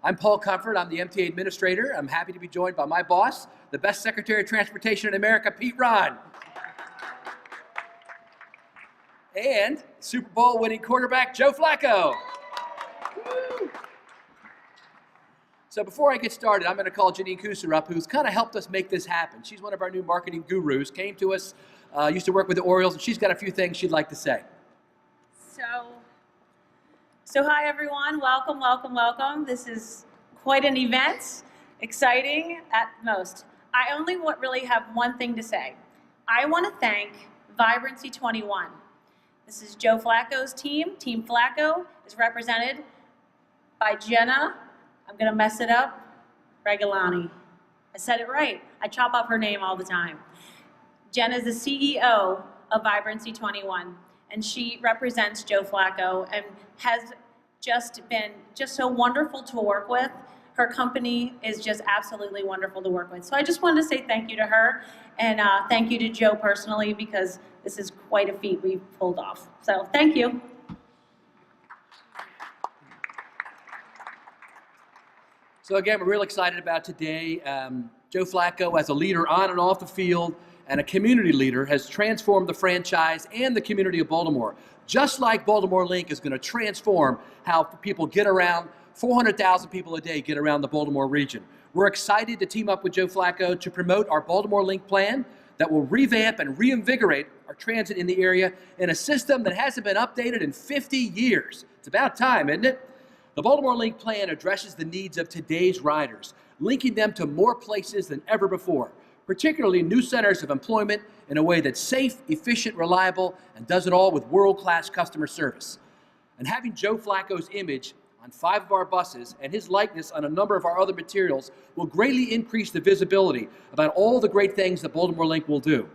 I'm Paul Comfort. I'm the MTA administrator. I'm happy to be joined by my boss, the best Secretary of Transportation in America, Pete Ron. And Super Bowl winning quarterback, Joe Flacco. Woo. So before I get started, I'm going to call Janine Kusser up, who's kind of helped us make this happen. She's one of our new marketing gurus, came to us, used to work with the Orioles, and she's got a few things she'd like to say. So hi everyone, welcome, welcome, welcome. This is quite an event, exciting at most. I only really have one thing to say. I want to thank Vibrancy 21. This is Joe Flacco's team. Team Flacco is represented by Jenna, I'm gonna mess it up, Regolani. I said it right. I chop up her name all the time. Jenna is the CEO of Vibrancy 21, and she represents Joe Flacco and has just been so wonderful to work with. Her company is just absolutely wonderful to work with. So I just wanted to say thank you to her, and thank you to Joe personally, because this is quite a feat we've pulled off. So thank you. So again, we're real excited about today. Joe Flacco, as a leader on and off the field and a community leader, has transformed the franchise and the community of Baltimore. Just like Baltimore Link is going to transform how people get around. 400,000 people a day get around the Baltimore region. We're excited to team up with Joe Flacco to promote our Baltimore Link plan that will revamp and reinvigorate our transit in the area in a system that hasn't been updated in 50 years. It's about time, isn't it? The Baltimore Link plan addresses the needs of today's riders, linking them to more places than ever before, particularly new centers of employment, in a way that's safe, efficient, reliable, and does it all with world-class customer service. And having Joe Flacco's image on 5 of our buses and his likeness on a number of our other materials will greatly increase the visibility about all the great things that Baltimore Link will do.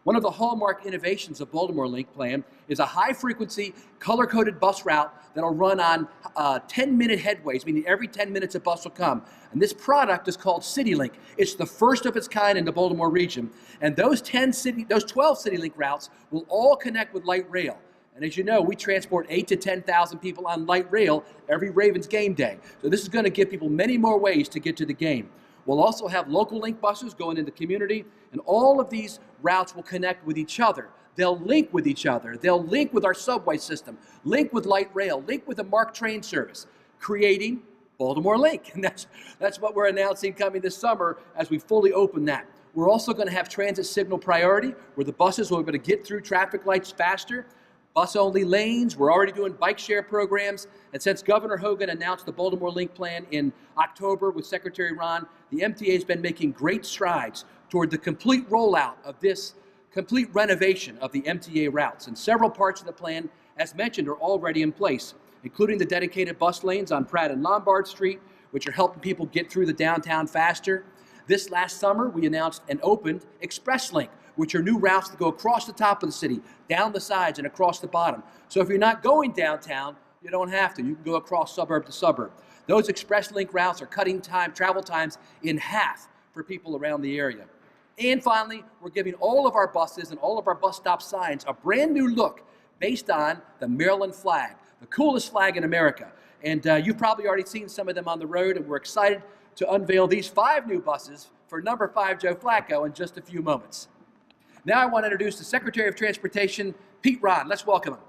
One of the hallmark innovations of Baltimore Link plan is a high-frequency, color-coded bus route that'll run on 10-minute headways, meaning every 10 minutes a bus will come. And this product is called CityLink. It's the first of its kind in the Baltimore region. And those 12 CityLink routes will all connect with light rail. And as you know, we transport 8,000 to 10,000 people on light rail every Ravens game day. So this is going to give people many more ways to get to the game. We'll also have local link buses going into the community, and all of these routes will connect with each other. They'll link with each other. They'll link with our subway system, link with light rail, link with the MARC train service, creating Baltimore Link. And that's what we're announcing coming this summer as we fully open that. We're also going to have transit signal priority, where the buses will be able to get through traffic lights faster. Bus-only lanes. We're already doing bike share programs. And since Governor Hogan announced the Baltimore Link plan in October with Secretary Ron, the MTA has been making great strides toward the complete rollout of this complete renovation of the MTA routes. And several parts of the plan, as mentioned, are already in place, including the dedicated bus lanes on Pratt and Lombard Street, which are helping people get through the downtown faster. This last summer, we announced and opened Express Link, which are new routes that go across the top of the city, down the sides, and across the bottom. So if you're not going downtown, you don't have to. You can go across suburb to suburb. Those Express Link routes are cutting travel times in half for people around the area. And finally, we're giving all of our buses and all of our bus stop signs a brand new look based on the Maryland flag, the coolest flag in America. And you've probably already seen some of them on the road, and we're excited to unveil these 5 new buses for number 5 Joe Flacco in just a few moments. Now I want to introduce the Secretary of Transportation, Pete Ron. Let's welcome him.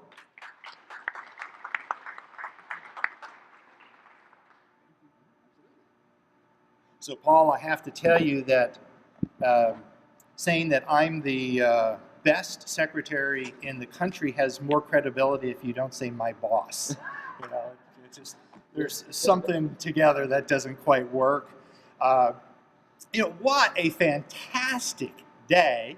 So Paul, I have to tell you that saying that I'm the best secretary in the country has more credibility if you don't say my boss. You know, it's just, there's something together that doesn't quite work. You know, what a fantastic day.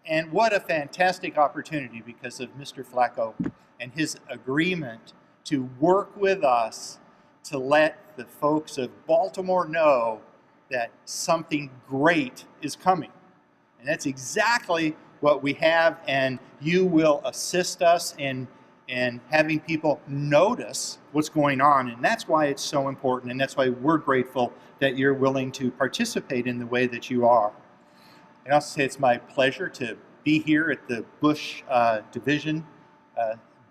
And what a fantastic opportunity because of Mr. Flacco and his agreement to work with us to let the folks of Baltimore know that something great is coming. And that's exactly what we have, and you will assist us in having people notice what's going on. And that's why it's so important, and that's why we're grateful that you're willing to participate in the way that you are. And I'll say it's my pleasure to be here at the Bush Division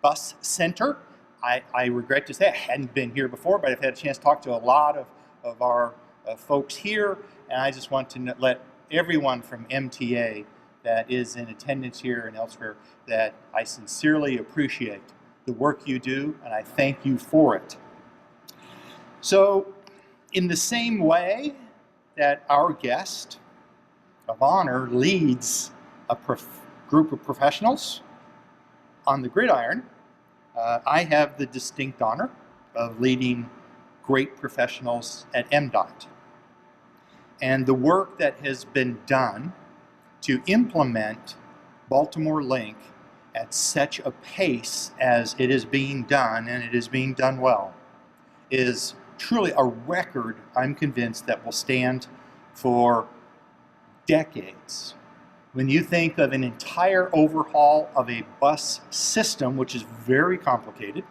Bus Center. I regret to say I hadn't been here before, but I've had a chance to talk to a lot of our folks here, and I just want to let everyone from MTA that is in attendance here and elsewhere that I sincerely appreciate the work you do, and I thank you for it. So, in the same way that our guest of honor leads a group of professionals on the gridiron, I have the distinct honor of leading great professionals at MDOT. And the work that has been done to implement Baltimore Link at such a pace as it is being done, and it is being done well, is truly a record, I'm convinced, that will stand for decades. When you think of an entire overhaul of a bus system, which is very complicated,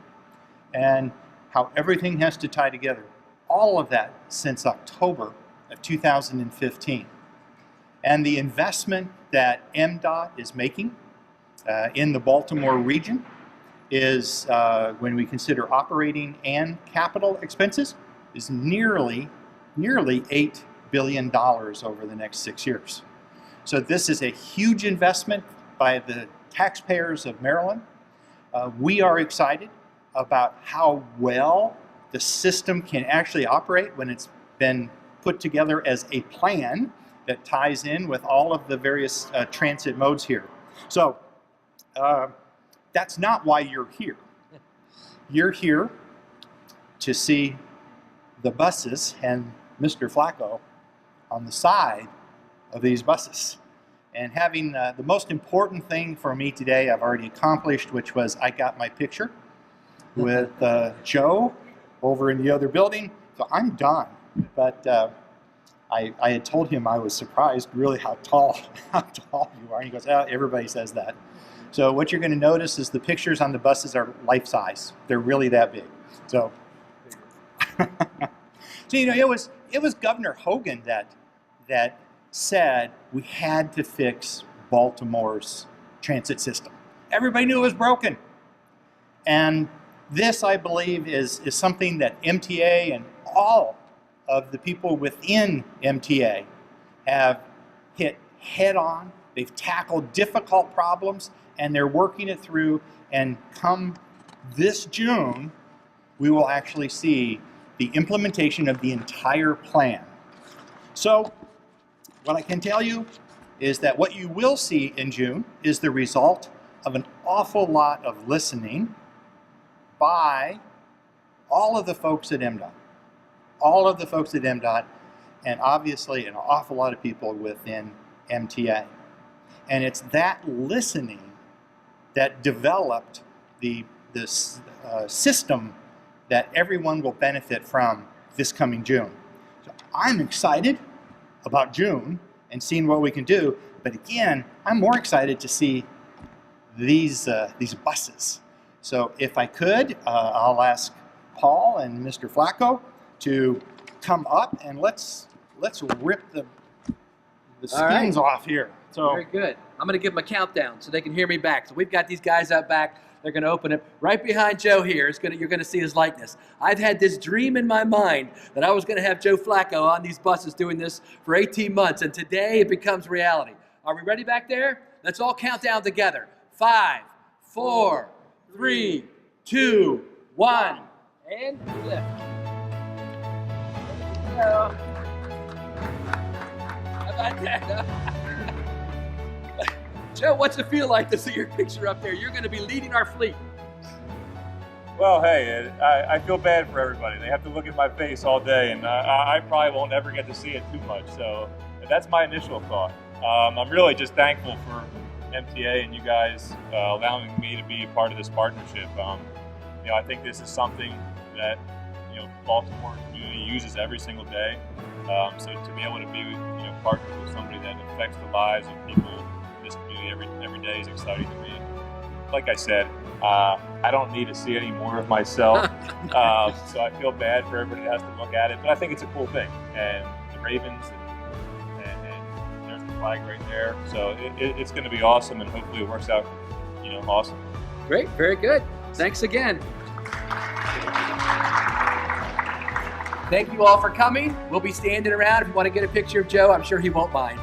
and how everything has to tie together, all of that since October of 2015. And the investment that MDOT is making in the Baltimore region is, when we consider operating and capital expenses, is nearly $8 billion over the next 6 years. So this is a huge investment by the taxpayers of Maryland. We are excited about how well the system can actually operate when it's been put together as a plan that ties in with all of the various transit modes here. So that's not why you're here. You're here to see the buses and Mr. Flacco on the side of these buses. And having the most important thing for me today I've already accomplished, which was I got my picture with Joe over in the other building. So I'm done. But I had told him I was surprised really how tall you are. And he goes, oh, everybody says that. So what you're going to notice is the pictures on the buses are life size. They're really that big. So, so you know, it was Governor Hogan that said we had to fix Baltimore's transit system. Everybody knew it was broken. And this, I believe, is something that MTA and all of the people within MTA have hit head on. They've tackled difficult problems, and they're working it through. And come this June, we will actually see the implementation of the entire plan. So what I can tell you is that what you will see in June is the result of an awful lot of listening by all of the folks at MDOT. All of the folks at MDOT, and obviously an awful lot of people within MTA. And it's that listening that developed this system that everyone will benefit from this coming June. So I'm excited about June and seeing what we can do, but again, I'm more excited to see these buses. So if I could, I'll ask Paul and Mr. Flacco to come up and let's rip the skins off here. So very good. I'm going to give them a countdown so they can hear me back. So we've got these guys out back. They're going to open it right behind Joe here. You're going to see his likeness. I've had this dream in my mind that I was going to have Joe Flacco on these buses doing this for 18 months, and today it becomes reality. Are we ready back there? Let's all count down together. 5, 4, 3, 2, 1, and lift. How about that? Joe, what's it feel like to see your picture up there? You're going to be leading our fleet. Well, hey, I feel bad for everybody. They have to look at my face all day, and I probably won't ever get to see it too much. So that's my initial thought. I'm really just thankful for MTA and you guys allowing me to be a part of this partnership. I think this is something that Baltimore community uses every single day. So to be able to be partner with somebody that affects the lives of people in this community every day is exciting to me. Like I said, I don't need to see any more of myself, so I feel bad for everybody that has to look at it. But I think it's a cool thing, and the Ravens and there's the flag right there. So it's going to be awesome, and hopefully it works out, awesome. Great, very good. Thanks again. Thank you all for coming. We'll be standing around. If you want to get a picture of Joe, I'm sure he won't mind.